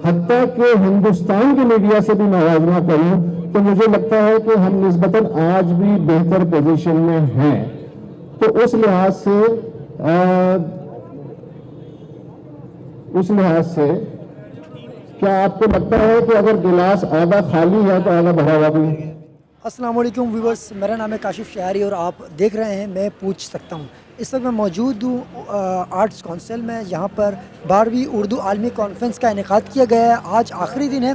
حتیٰ کہ ہندوستان کی میڈیا سے بھی موازنہ کروں تو مجھے لگتا ہے کہ ہم نسبتاً آج بھی بہتر پوزیشن میں ہیں. تو اس لحاظ سے کیا آپ کو لگتا ہے کہ اگر گلاس آدھا خالی ہے تو آدھا بھرا ہوا بھی ہے؟ السلام علیکم ویورز، میرا نام ہے کاشف شہری اور آپ دیکھ رہے ہیں میں پوچھ سکتا ہوں. اس وقت میں موجود ہوں آرٹس کونسل میں، جہاں پر 12ویں اردو عالمی کانفرنس کا انعقاد کیا گیا ہے. آج آخری دن ہے.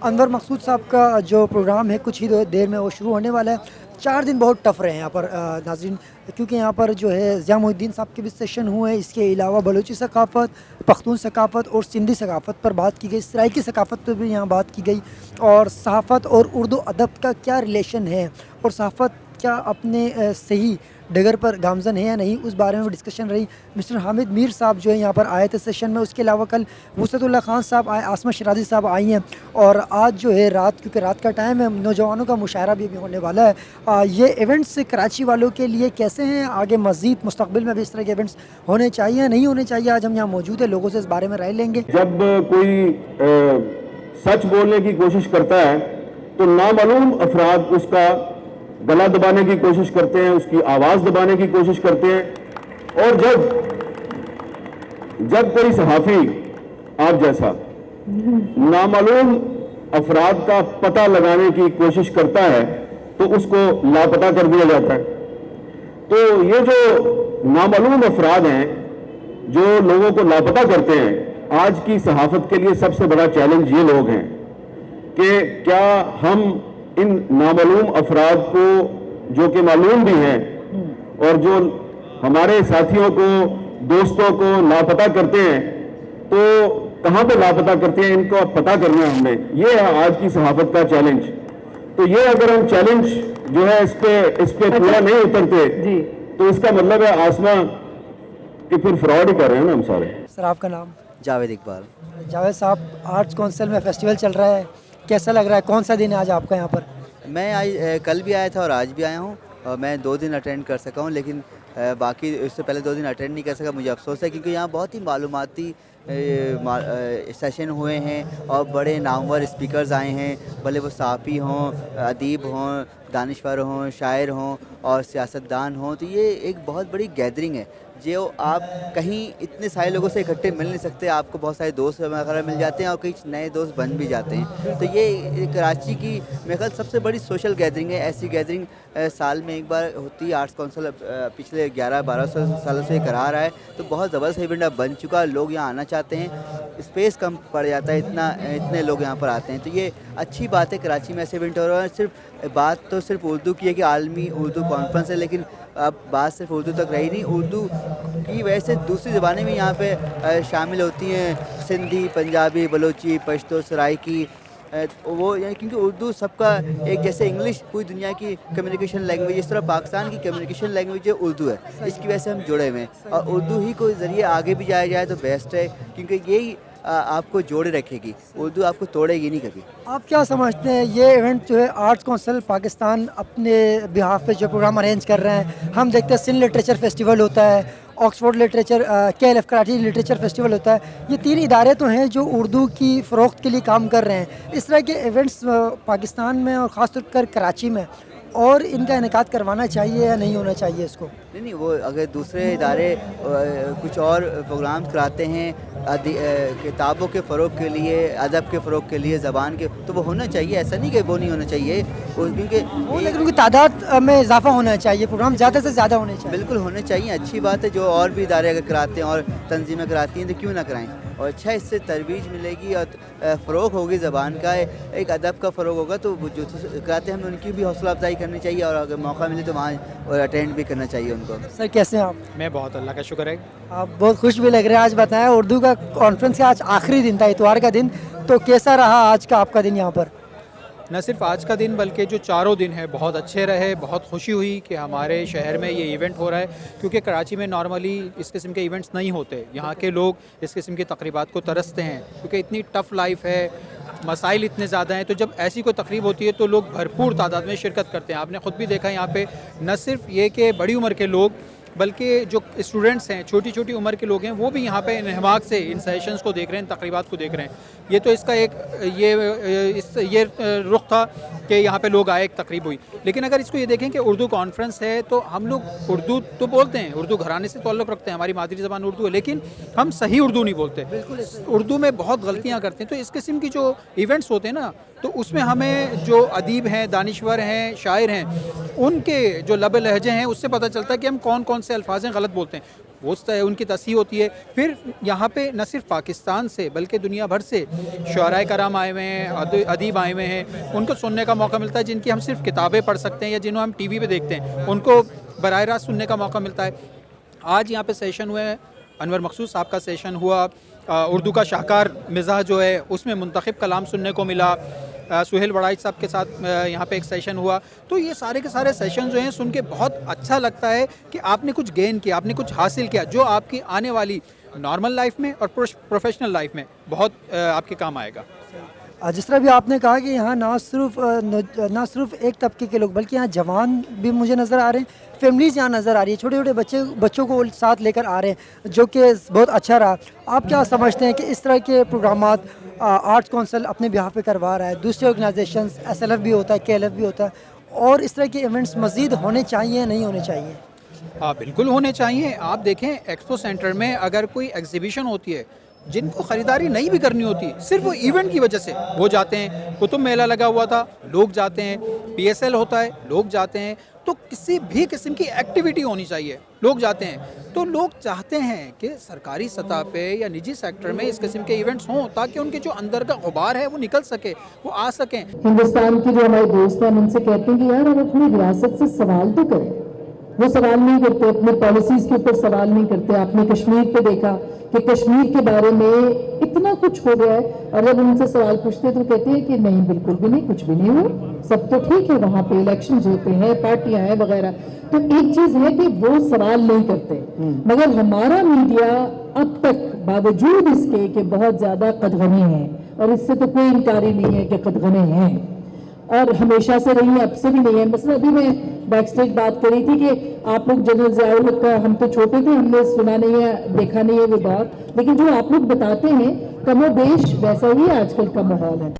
انور مقصود صاحب کا جو پروگرام ہے کچھ ہی دیر میں وہ شروع ہونے والا ہے. 4 دن بہت ٹف رہے ہیں یہاں پر ناظرین، کیونکہ یہاں پر جو ہے ضیاء محی الدین صاحب کے بھی سیشن ہوئے. اس کے علاوہ بلوچی ثقافت، پختون ثقافت اور سندھی ثقافت پر بات کی گئی. سرائیکی ثقافت پر بھی یہاں بات کی گئی، اور صحافت اور اردو ادب کا کیا ریلیشن ہے، اور صحافت کیا اپنے صحیح ڈگر پر گامزن ہے یا نہیں، اس بارے میں ڈسکشن رہی. مسٹر حامد میر صاحب جو ہے یہاں پر آئے تھے سیشن میں. اس کے علاوہ کل وسعت اللہ خان صاحب آئے، عاصمہ شیرازی صاحب آئی ہیں، اور آج جو ہے رات، کیونکہ رات کا ٹائم ہے، نوجوانوں کا مشاعرہ بھی ہونے والا ہے. یہ ایونٹس کراچی والوں کے لیے کیسے ہیں؟ آگے مزید مستقبل میں بھی اس طرح کے ایونٹس ہونے چاہیے یا نہیں ہونے چاہیے؟ آج ہم یہاں موجود ہیں، لوگوں سے اس بارے میں رائے لیں گے. جب کوئی سچ بولنے کی کوشش کرتا ہے تو نامعلوم افراد اس کا گلا دبانے کی کوشش کرتے ہیں، اس کی آواز دبانے کی کوشش کرتے ہیں. اور جب کوئی صحافی آپ جیسا نامعلوم افراد کا پتہ لگانے کی کوشش کرتا ہے تو اس کو لاپتہ کر دیا جاتا ہے. تو یہ جو نامعلوم افراد ہیں جو لوگوں کو لاپتہ کرتے ہیں، آج کی صحافت کے لیے سب سے بڑا چیلنج یہ لوگ ہیں کہ کیا ہم ان نامعلوم افراد کو، جو کہ معلوم بھی ہیں اور جو ہمارے ساتھیوں کو، دوستوں کو لاپتہ کرتے ہیں، تو کہاں پہ لاپتہ کرتے ہیں، ان کو پتہ کرنا ہم نے. یہ ہے آج کی صحافت کا چیلنج. تو یہ اگر ہم چیلنج جو ہے اس پہ پورا نہیں اترتے تو اس کا مطلب ہے آسماں کہ پھر فراڈ ہی کر رہے ہیں نا ہم سارے. سر آپ کا نام؟ جاوید اقبال. جاوید صاحب، آرٹس کونسل میں فیسٹیول چل رہا ہے، کیسا لگ رہا ہے؟ کون سا دن ہے آج آپ کا یہاں پر؟ میں کل بھی آیا تھا اور آج بھی آیا ہوں، اور میں 2 دن اٹینڈ کر سکا ہوں، لیکن باقی اس سے پہلے 2 دن اٹینڈ نہیں کر سکا. مجھے افسوس ہے کیونکہ یہاں بہت ہی معلوماتی سیشن ہوئے ہیں اور بڑے نامور اسپیکرز آئے ہیں، بھلے وہ صحافی ہوں، ادیب ہوں، دانشور ہوں، شاعر ہوں اور سیاستدان ہوں. تو یہ ایک بہت بڑی گیدرنگ ہے جو آپ کہیں اتنے سارے لوگوں سے اکٹھے مل نہیں سکتے. آپ کو بہت سارے دوست وغیرہ مل جاتے ہیں اور کئی نئے دوست بن بھی جاتے ہیں. تو یہ کراچی کی میرے خیال سب سے بڑی سوشل گیدرنگ ہے. ایسی گیدرنگ سال میں ایک بار ہوتی ہے. آرٹس کونسل پچھلے 11-12 سالوں سے کرا رہا ہے، تو بہت زبردست ایونٹ اب بن چکا. لوگ یہاں آنا چاہتے ہیں، اسپیس کم پڑ جاتا ہے، اتنے لوگ یہاں پر آتے ہیں. تو یہ اچھی بات ہے، کراچی میں ایسے ایونٹ ہو رہا ہے. صرف بات تو صرف اردو کی ہے کہ عالمی اردو کانفرنس ہے، لیکن اب بات صرف اردو تک رہی نہیں. اردو کی وجہ سے دوسری زبانیں بھی یہاں پہ شامل ہوتی ہیں، سندھی، پنجابی، بلوچی، پشتو، سرائیکی. وہ یعنی کیونکہ اردو سب کا ایک، جیسے انگلش پوری دنیا کی کمیونیکیشن لینگویج، اس طرح پاکستان کی کمیونیکیشن لینگویج اردو ہے. اس کی وجہ سے ہم جڑے ہوئے ہیں، اور اردو ہی کو ذریعے آگے بھی جایا جائے تو بیسٹ ہے، کیونکہ یہی آپ کو جوڑے رکھے گی. اردو آپ کو توڑے گی نہیں کبھی. آپ کیا سمجھتے ہیں یہ ایونٹ جو ہے آرٹس کونسل پاکستان اپنے بہاف پہ جو پروگرام ارینج کر رہے ہیں؟ ہم دیکھتے ہیں سندھ لٹریچر فیسٹیول ہوتا ہے، Oxford literature, KLF Karachi literature festival ہوتا ہے. یہ 3 ادارے تو ہیں جو اردو کی فروخت کے لیے کام کر رہے ہیں. اس طرح کے ایونٹس پاکستان میں اور خاص طور پر کراچی میں، اور ان کا انعقاد کروانا چاہیے یا نہیں ہونا چاہیے اس کو؟ نہیں، وہ اگر دوسرے ادارے کچھ اور پروگرام کراتے ہیں کتابوں کے فروغ کے لیے، ادب کے فروغ کے لیے، زبان کے، تو وہ ہونا چاہیے. ایسا نہیں کہ وہ نہیں ہونا چاہیے، کیونکہ لیکن ان کی تعداد میں اضافہ ہونا چاہیے، پروگرام زیادہ سے زیادہ ہونے چاہیے. بالکل ہونے چاہیے. اچھی بات ہے، جو اور بھی ادارے اگر کراتے ہیں اور تنظیمیں کراتی ہیں تو کیوں نہ کرائیں. اور اچھا، اس سے ترویج ملے گی اور فروغ ہوگی زبان کا، ایک ادب کا فروغ ہوگا. تو وہ جو کراتے ہیں ہمیں ان کی بھی حوصلہ افزائی کرنی چاہیے، اور اگر موقع ملے تو وہاں اٹینڈ بھی کرنا چاہیے ان کو. سر کیسے ہیں آپ؟ میں بہت، اللہ کا شکر ہے. آپ بہت خوش بھی لگ رہے ہیں. آج بتائیں، اردو کا کانفرنس کا آج آخری دن تھا، اتوار کا دن، تو کیسا رہا آج کا آپ کا دن یہاں پر؟ نہ صرف آج کا دن بلکہ جو 4 دن ہے بہت اچھے رہے. بہت خوشی ہوئی کہ ہمارے شہر میں یہ ایونٹ ہو رہا ہے، کیونکہ کراچی میں نارملی اس قسم کے ایونٹس نہیں ہوتے. یہاں کے لوگ اس قسم کی تقریبات کو ترستے ہیں، کیونکہ اتنی ٹف لائف ہے، مسائل اتنے زیادہ ہیں. تو جب ایسی کوئی تقریب ہوتی ہے تو لوگ بھرپور تعداد میں شرکت کرتے ہیں. آپ نے خود بھی دیکھا یہاں پہ نہ صرف یہ کہ بڑی عمر کے لوگ بلکہ جو اسٹوڈنٹس ہیں چھوٹی چھوٹی عمر کے لوگ ہیں وہ بھی یہاں پہ انہماک سے ان سیشنز کو دیکھ رہے ہیں, تقریبات کو دیکھ رہے ہیں. یہ تو اس کا ایک یہ رخ تھا کہ یہاں پہ لوگ آئے, ایک تقریب ہوئی. لیکن اگر اس کو یہ دیکھیں کہ اردو کانفرنس ہے تو ہم لوگ اردو تو بولتے ہیں, اردو گھرانے سے تعلق رکھتے ہیں, ہماری مادری زبان اردو ہے, لیکن ہم صحیح اردو نہیں بولتے, اردو میں بہت غلطیاں کرتے ہیں. تو اس قسم کی جو ایونٹس ہوتے ہیں نا, تو اس میں ہمیں جو ادیب ہیں, دانشور ہیں, شاعر ہیں, ان کے جو لب لہجے ہیں اس سے پتہ چلتا ہے کہ ہم کون کون سے الفاظ ہیں غلط بولتے ہیں. وہ ان کی تصحیح ہوتی ہے. پھر یہاں پہ نہ صرف پاکستان سے بلکہ دنیا بھر سے شعراء کرام آئے ہوئے ہیں, ادیب آئے ہوئے ہیں, ان کو سننے کا موقع ملتا ہے جن کی ہم صرف کتابیں پڑھ سکتے ہیں یا جنہوں ہم ٹی وی پہ دیکھتے ہیں, ان کو براہ راست سننے کا موقع ملتا ہے. آج یہاں پہ سیشن ہوئے ہیں, انور مقصود صاحب کا سیشن ہوا, اردو کا شاہکار مزاح جو ہے اس میں منتخب کلام سننے کو ملا, سہیل وڑائچ صاحب کے ساتھ یہاں پہ ایک سیشن ہوا. تو یہ سارے کے سارے سیشن جو ہیں سن کے بہت اچھا لگتا ہے کہ آپ نے کچھ گین کیا, آپ نے کچھ حاصل کیا جو آپ کی آنے والی نارمل لائف میں اور پروفیشنل لائف میں بہت آپ کے کام آئے گا. جس طرح بھی آپ نے کہا کہ یہاں نہ صرف ایک طبقے کے لوگ بلکہ یہاں جوان بھی مجھے نظر آ رہے ہیں, فیملیز یہاں نظر آ رہی ہے, چھوٹے چھوٹے بچوں کو ساتھ لے کر آ رہے ہیں, جو کہ بہت اچھا رہا. آپ کیا سمجھتے ہیں کہ اس طرح کے پروگرامات آرٹس کونسل اپنے بیہاف پہ کروا رہا ہے, دوسرے آرگنائزیشنز SLF بھی ہوتا ہے, KLF بھی ہوتا ہے, اور اس طرح کے ایونٹس مزید ہونے چاہیے نہیں ہونے چاہیے؟ بالکل ہونے چاہیے. آپ دیکھیں ایکسپو سینٹر میں اگر کوئی ایگزیبیشن ہوتی ہے, جن کو خریداری نہیں بھی کرنی ہوتی, صرف وہ ایونٹ کی وجہ سے وہ جاتے ہیں. کتب میلہ لگا ہوا تھا, لوگ جاتے ہیں. PSL ہوتا ہے, لوگ جاتے ہیں. تو کسی بھی قسم کی ایکٹیویٹی ہونی چاہیے, لوگ جاتے ہیں. تو لوگ چاہتے ہیں کہ سرکاری سطح پہ یا نجی سیکٹر میں اس قسم کے ایونٹس ہوں تاکہ ان کے جو اندر کا غبار ہے وہ نکل سکے, وہ آ سکیں. ہندوستان کی جو ہمارے دوست ہیں, ہم ان سے کہتے ہیں کہ یار ہم اپنی ریاست سے سوال تو کریں. وہ سوال نہیں کرتے, اپنے پالیسیز کے اوپر سوال نہیں کرتے. آپ نے کشمیر پہ دیکھا کہ کشمیر کے بارے میں اتنا کچھ ہو گیا ہے, اور جب ان سے سوال پوچھتے تو کہتے ہیں کہ نہیں, بالکل بھی نہیں, کچھ بھی نہیں ہوا, سب تو ٹھیک ہے, وہاں پہ الیکشنز ہوتے ہیں, پارٹیاں ہیں وغیرہ. تو ایک چیز ہے کہ وہ سوال نہیں کرتے, مگر ہمارا میڈیا اب تک باوجود اس کے کہ بہت زیادہ قدغنے ہیں, اور اس سے تو کوئی انکاری نہیں ہے کہ قدغنے ہیں, اور ہمیشہ سے رہی ہیں, اب سے بھی نہیں ہے. مثلا ابھی میں بیک سٹیج بات کر رہی تھی کہ آپ لوگ جنرل ضیاء الحق کا, ہم تو چھوٹے تھے, ہم نے سنا نہیں ہے, دیکھا نہیں ہے وہ دور, لیکن جو آپ لوگ بتاتے ہیں کم و بیش ویسا ہی آج کل کا ماحول ہے.